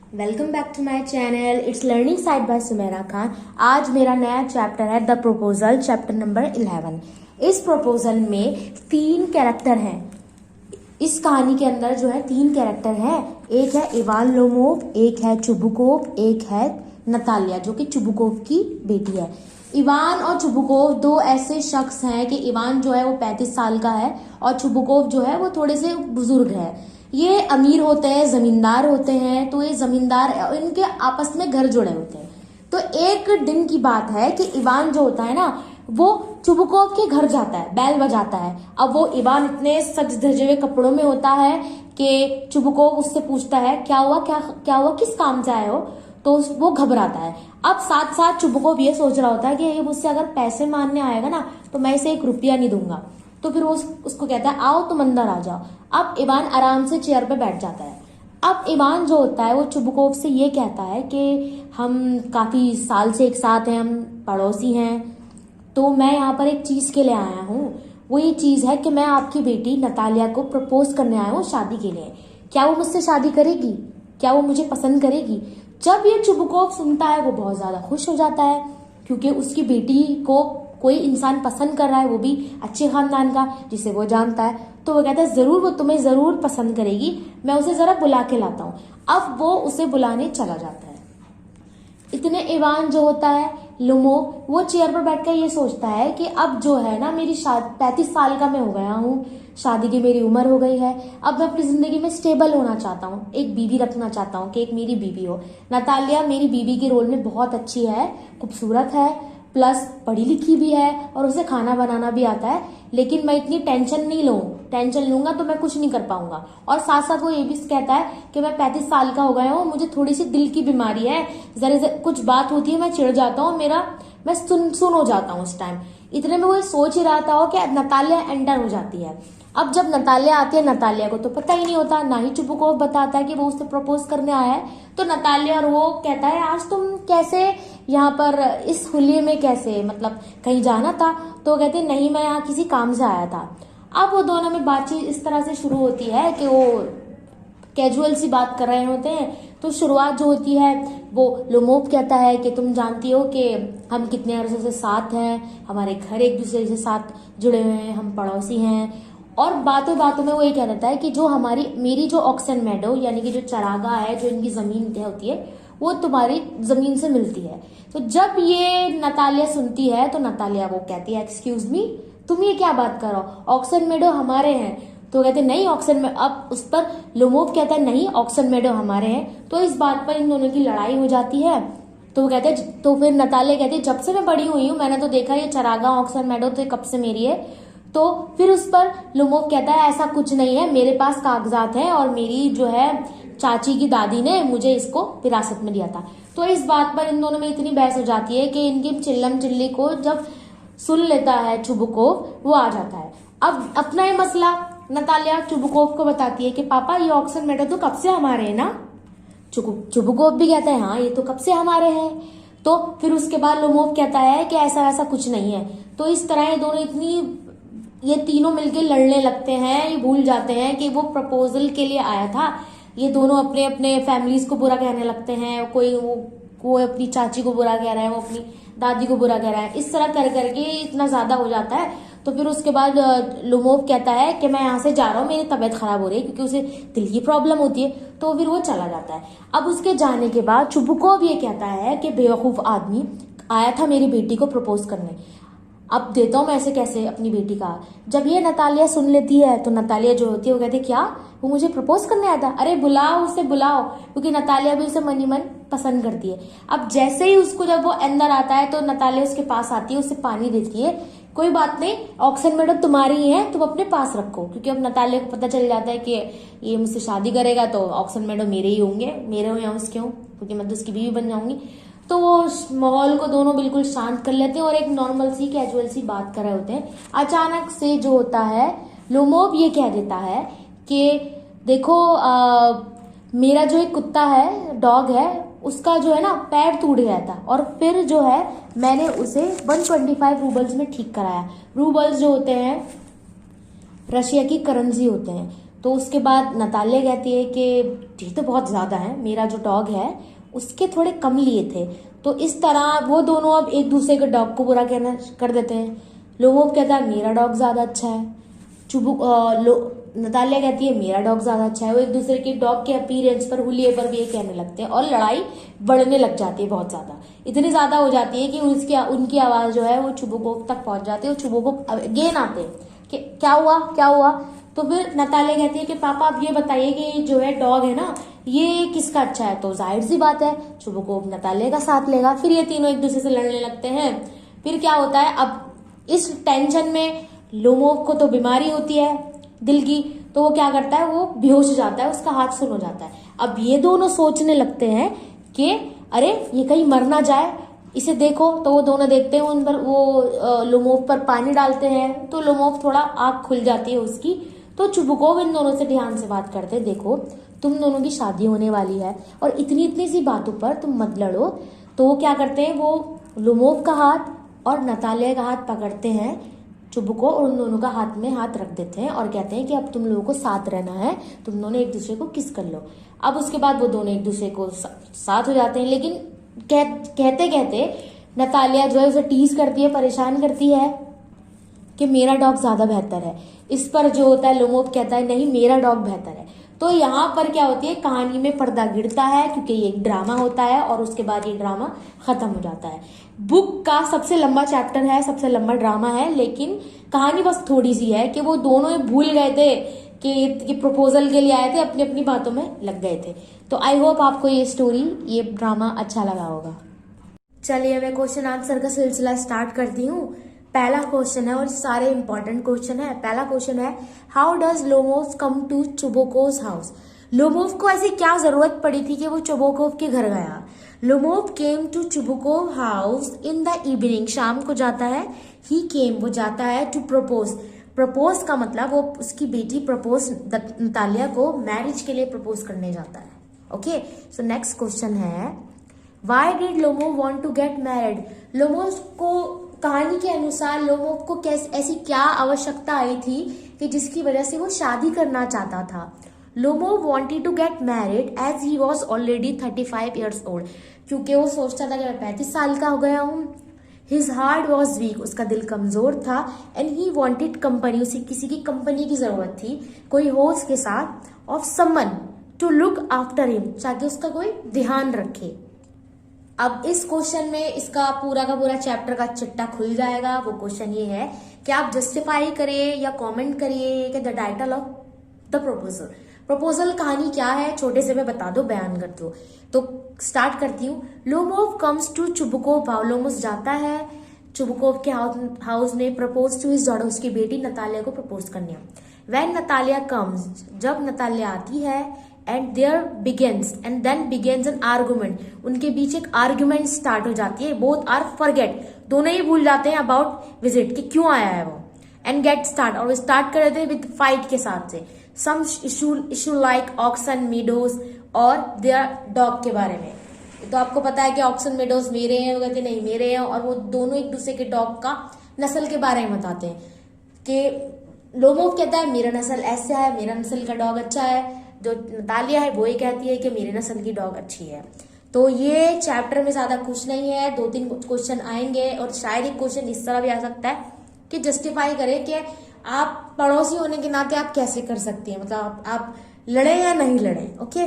Welcome back to my channel. It's learning side by Sumera Khan. आज मेरा नया चैप्टर है द प्रपोजल, चैप्टर नंबर 11। इस प्रपोजल में 3 कैरेक्टर हैं। इस कहानी के अंदर जो है 3 कैरेक्टर हैं। एक है इवान लोमोव, एक है चुबुकोव, एक है नतालिया जो कि चुबुकोव की बेटी है। इवान और चुबुकोव दो ऐसे शख्स हैं कि इवान जो है वो 35 साल का है और चुबुकोव जो है वो थोड़े से बुजुर्ग है। ये अमीर होते हैं, जमींदार होते हैं। तो ये जमींदार, इनके आपस में घर जुड़े होते हैं। तो एक दिन की बात है कि इवान जो होता है ना, वो चुबुकोव के घर जाता है, बैल बजाता है। अब वो इवान इतने सज धजे हुए कपड़ों में होता है कि चुबुकोव उससे पूछता है क्या हुआ, क्या हुआ, किस काम से आए हो। तो वो घबराता है। अब साथ साथ चुबुकोव ये सोच रहा होता है कि ये मुझसे अगर पैसे मांगने आएगा ना तो मैं इसे 1 रुपया नहीं दूंगा। तो फिर वो उसको कहता है आओ तुम अंदर आ जाओ। अब इवान आराम से चेयर पे बैठ जाता है। अब इवान जो होता है वो चुबुकोव से ये कहता है कि हम काफी साल से एक साथ हैं, हम पड़ोसी हैं। तो मैं यहाँ पर एक चीज के लिए आया हूँ। वो ये चीज है कि मैं आपकी बेटी नतालिया को प्रपोज करने आया हूँ शादी के लिए। क्या वो मुझसे शादी करेगी? क्या वो मुझे पसंद करेगी? जब ये चुबुकोव सुनता है वो बहुत ज्यादा खुश हो जाता है, क्योंकि उसकी बेटी को कोई इंसान पसंद कर रहा है, वो भी अच्छे खानदान का जिसे वो जानता है। तो वो कहता है जरूर, वो तुम्हें जरूर पसंद करेगी, मैं उसे जरा बुला के लाता हूँ। अब वो उसे बुलाने चला जाता है। इतने इवान जो होता है लोमोव, वो चेयर पर बैठकर ये सोचता है कि अब जो है ना, मेरी 35 साल का मैं हो गया हूँ, शादी की मेरी उम्र हो गई है। अब मैं अपनी जिंदगी में स्टेबल होना चाहता हूँ, एक बीवी रखना चाहता हूँ कि एक मेरी बीवी हो। नतालिया मेरी बीवी के रोल में बहुत अच्छी है, खूबसूरत है, प्लस पढ़ी लिखी भी है और उसे खाना बनाना भी आता है। लेकिन मैं इतनी टेंशन नहीं लूँ, टेंशन लूंगा तो मैं कुछ नहीं कर पाऊंगा। और साथ साथ वो ये भी कहता है कि मैं 35 साल का हो गया हूँ, मुझे थोड़ी सी दिल की बीमारी है, जरा कुछ बात होती है मैं चिढ़ जाता हूँ, मैं सुन हो जाता हूँ उस टाइम। इतने में वो सोच ही रहा था कि नतालिया एंटर हो जाती है। अब जब नतालिया आती है, नतालिया को तो पता ही नहीं होता, ना ही चुबुकोव बताता है कि वो उससे प्रपोज करने आया है। तो नतालिया और वो कहता है आज तुम कैसे यहाँ पर इस हुलिये में, कैसे, मतलब कहीं जाना था? तो कहते नहीं, मैं यहाँ किसी काम से आया था। अब वो दोनों में बातचीत इस तरह से शुरू होती है कि वो कैजुअल सी बात कर रहे होते हैं। तो शुरुआत जो होती है वो लोमोव कहता है कि तुम जानती हो कि हम कितने अरसे से साथ हैं, हमारे घर एक दूसरे के साथ जुड़े हुए हैं, हम पड़ोसी हैं। और बातों बातों में वो ये कह देता है कि जो मेरी जो ऑक्सन मेडो यानी कि जो चरागाह है, जो इनकी जमीन होती है, वो तुम्हारी जमीन से मिलती है। तो जब ये नतालिया सुनती है तो नतालिया वो कहती है एक्सक्यूज मी, तुम ये क्या बात करो, ऑक्सन मेडो हमारे हैं। तो कहते नहीं ऑक्सन में, अब उस पर लोमोव कहता है नहीं ऑक्सन मेडो हमारे हैं। तो इस बात पर इन दोनों की लड़ाई हो जाती है। तो वो कहते हैं, तो फिर नतालिया कहती है जब से मैं बड़ी हुई हूँ मैंने तो देखा ये चरागाह ऑक्सन मेडो तो कब से मेरी है। तो फिर उस पर लोमोव कहता है ऐसा कुछ नहीं है, मेरे पास कागजात हैं और मेरी जो है चाची की दादी ने मुझे इसको विरासत में दिया था। तो इस बात पर इन दोनों में इतनी बहस हो जाती है कि इनकी चिल्लम चिल्ली को जब सुन लेता है चुबुकोव, वो आ जाता है। अब अपना ये मसला नतालिया चुबुकोव को बताती है कि पापा ये ऑक्सन मेडो तो कब से हमारे हैं ना। चुबुकोव भी कहता है हाँ ये तो कब से हमारे हैं। तो फिर उसके बाद लोमोव कहता है कि ऐसा वैसा कुछ नहीं है। तो इस तरह ये तीनों मिलके लड़ने लगते हैं। ये भूल जाते हैं कि वो प्रपोजल के लिए आया था। ये दोनों अपने अपने फैमिलीज को बुरा कहने लगते हैं। कोई अपनी चाची को बुरा कह रहा है, वो अपनी दादी को बुरा कह रहा है। इस तरह कर करके इतना ज्यादा हो जाता है। तो फिर उसके बाद लोमोव कहता है कि मैं यहाँ से जा रहा हूँ, मेरी तबीयत खराब हो रही है, क्योंकि उसे दिल की प्रॉब्लम होती है। तो फिर वो चला जाता है। अब उसके जाने के बाद चुबुकोव ये कहता है कि बेवकूफ आदमी आया था मेरी बेटी को प्रपोज करने, अब देता हूँ मैं ऐसे कैसे अपनी बेटी का। जब ये नतालिया सुन लेती है तो नतालिया जो होती है वो कहती है क्या वो मुझे प्रपोज करने आया था, अरे बुलाओ उसे बुलाओ, क्योंकि नतालिया भी उसे मन ही मन पसंद करती है। अब जैसे ही उसको जब वो अंदर आता है तो नतालिया उसके पास आती है, उसे पानी देती है। कोई बात नहीं, ऑक्सन मेडो तुम्हारी ही है, तुम अपने पास रखो, क्योंकि अब नतालिया को पता चल जाता है कि ये मुझसे शादी करेगा तो ऑक्सन मेडो मेरे ही होंगे, मेरे हो या उसके हो, क्योंकि मैं तो उसकी बीवी बन जाऊंगी। तो वो माहौल को दोनों बिल्कुल शांत कर लेते हैं और एक नॉर्मल सी कैजुअल सी बात कर रहे होते हैं। अचानक से जो होता है लोमोव ये कह देता है कि देखो मेरा जो एक कुत्ता है, डॉग है, उसका जो है ना पैर टूट गया था और फिर जो है मैंने उसे 125 रूबल्स में ठीक कराया। रूबल्स जो होते हैं रशिया की करेंसी होते हैं। तो उसके बाद नतालिया कहती है कि ये तो बहुत ज़्यादा है, मेरा जो डॉग है उसके थोड़े कम लिए थे। तो इस तरह वो दोनों अब एक दूसरे के डॉग को बुरा कहना कर देते हैं। लोमोव कहता है मेरा डॉग ज़्यादा अच्छा है, नतालिया कहती है मेरा डॉग ज़्यादा अच्छा है। वो एक दूसरे के डॉग के अपीयरेंस पर, हुलिये पर भी ये कहने लगते हैं और लड़ाई बढ़ने लग जाती है बहुत ज़्यादा। इतनी ज़्यादा हो जाती है कि उनकी आवाज़ जो है वो चुबुकोव तक पहुंच जाती है और चुबुकोव अगेन आते हैं कि क्या हुआ क्या हुआ। तो फिर नतालिया कहती है कि पापा आप ये बताइए कि जो है डॉग है ना ये किसका अच्छा है। तो जाहिर सी बात है चुबुकोव नतालिया का साथ लेगा। फिर ये तीनों एक दूसरे से लड़ने लगते हैं। फिर क्या होता है, अब इस टेंशन में लोमोव को तो बीमारी होती है दिल की, तो वो क्या करता है, वो बेहोश हो जाता है, उसका हाथ सुन हो जाता है। अब ये दोनों सोचने लगते हैं कि अरे ये कहीं मर ना जाए, इसे देखो। तो वो दोनों देखते हैं, उन पर वो लोमोव पर पानी डालते हैं तो लोमोव थोड़ा आँख खुल जाती है उसकी। तो चुबुकोव इन दोनों से ध्यान से बात करते हैं, देखो तुम दोनों की शादी होने वाली है और इतनी इतनी सी बातों पर तुम मत लड़ो। तो वो क्या करते हैं, वो लोमोव का हाथ और नतालिया का हाथ पकड़ते हैं चुबुकोव और उन दोनों का हाथ में हाथ रख देते हैं और कहते हैं कि अब तुम लोगों को साथ रहना है, तुम दोनों एक दूसरे को किस कर लो। अब उसके बाद वो दोनों एक दूसरे को साथ हो जाते हैं। लेकिन कहते कहते नतालिया जो है उसे टीज करती है, परेशान करती है कि मेरा डॉग ज्यादा बेहतर है। इस पर जो होता है लोमोव कहता है नहीं मेरा डॉग बेहतर है। तो यहाँ पर क्या होती है, कहानी में पर्दा गिरता है क्योंकि ये एक ड्रामा होता है और उसके बाद ये ड्रामा खत्म हो जाता है। बुक का सबसे लंबा चैप्टर है, सबसे लंबा ड्रामा है, लेकिन कहानी बस थोड़ी सी है कि वो दोनों भूल गए थे कि प्रपोजल के लिए आए थे, अपनी अपनी बातों में लग गए थे। तो आई होप आपको ये स्टोरी, ये ड्रामा अच्छा लगा होगा। चलिए मैं क्वेश्चन आंसर का सिलसिला स्टार्ट करती हूँ। पहला क्वेश्चन है और सारे इंपॉर्टेंट क्वेश्चन है। पहला क्वेश्चन है, how does Lomov come to Chubukov house. Lomov को ऐसी क्या जरूरत पड़ी थी कि वो चुबुकोव के घर गया। Lomov came to Chubukov house in the evening, शाम को जाता है। ही केम, वो जाता है, टू प्रपोज, प्रपोज का मतलब वो उसकी बेटी प्रपोज नतालिया को मैरिज के लिए प्रपोज करने जाता है। ओके, सो नेक्स्ट क्वेश्चन है, why did Lomov want to get married. Lomov को, कहानी के अनुसार लोमोव को कैसे, ऐसी क्या आवश्यकता आई थी कि जिसकी वजह से वो शादी करना चाहता था। Lomov wanted to get married as he was already 35 years old, क्योंकि वो सोचता था कि मैं 35 साल का हो गया हूँ। हिज हार्ट वॉज वीक, उसका दिल कमजोर था। एंड ही वॉन्टेड कंपनी, उसे किसी की कंपनी की जरूरत थी, कोई हो उसके साथ, of someone to look after him, ताकि उसका कोई ध्यान रखे। अब इस क्वेश्चन में इसका पूरा का पूरा चैप्टर का चिट्टा खुल जाएगा। वो क्वेश्चन ये है कि आप जस्टिफाई करिए या कमेंट करिए कि the title of the proposal, proposal कहानी क्या है, छोटे से में बता दो, बयान कर दो। तो स्टार्ट करती हूँ। Lomov comes to Chubukov, Lomov जाता है चुबुकोव के हाउस में, प्रपोज टू हिज डॉटर, उसकी बेटी नतालिया को प्रपोज करने। व्हेन नतालिया कम्स, जब नतालिया आती है, and then begins an argument, उनके बीच एक आर्गुमेंट स्टार्ट हो जाती है। बोथ आर फॉरगेट, दोनों ही भूल जाते हैं अबाउट विजिट, कि क्यों आया है वो। एंड गेट स्टार्ट, और वो स्टार्ट कर देते हैं विद फाइट के साथ से। Some issue like Oxen Meadows और देयर डॉग के बारे में। तो आपको पता है कि ऑक्सन मीडोज मेरे हैं, वो कहते नहीं मेरे हैं, और वो दोनों एक दूसरे के डॉग का नस्ल के बारे में बताते हैं कि लोमोव कहता है मेरा नस्ल ऐसा है, मेरा नस्ल का डॉग अच्छा है। जो नतालिया है वो ही कहती है कि मेरे नस्ल की डॉग अच्छी है। तो ये चैप्टर में ज्यादा कुछ नहीं है, 2-3 क्वेश्चन आएंगे और शायद एक क्वेश्चन इस तरह भी आ सकता है कि जस्टिफाई करे कि आप पड़ोसी होने के नाते आप कैसे कर सकती हैं, मतलब आप लड़े या नहीं लड़े। ओके।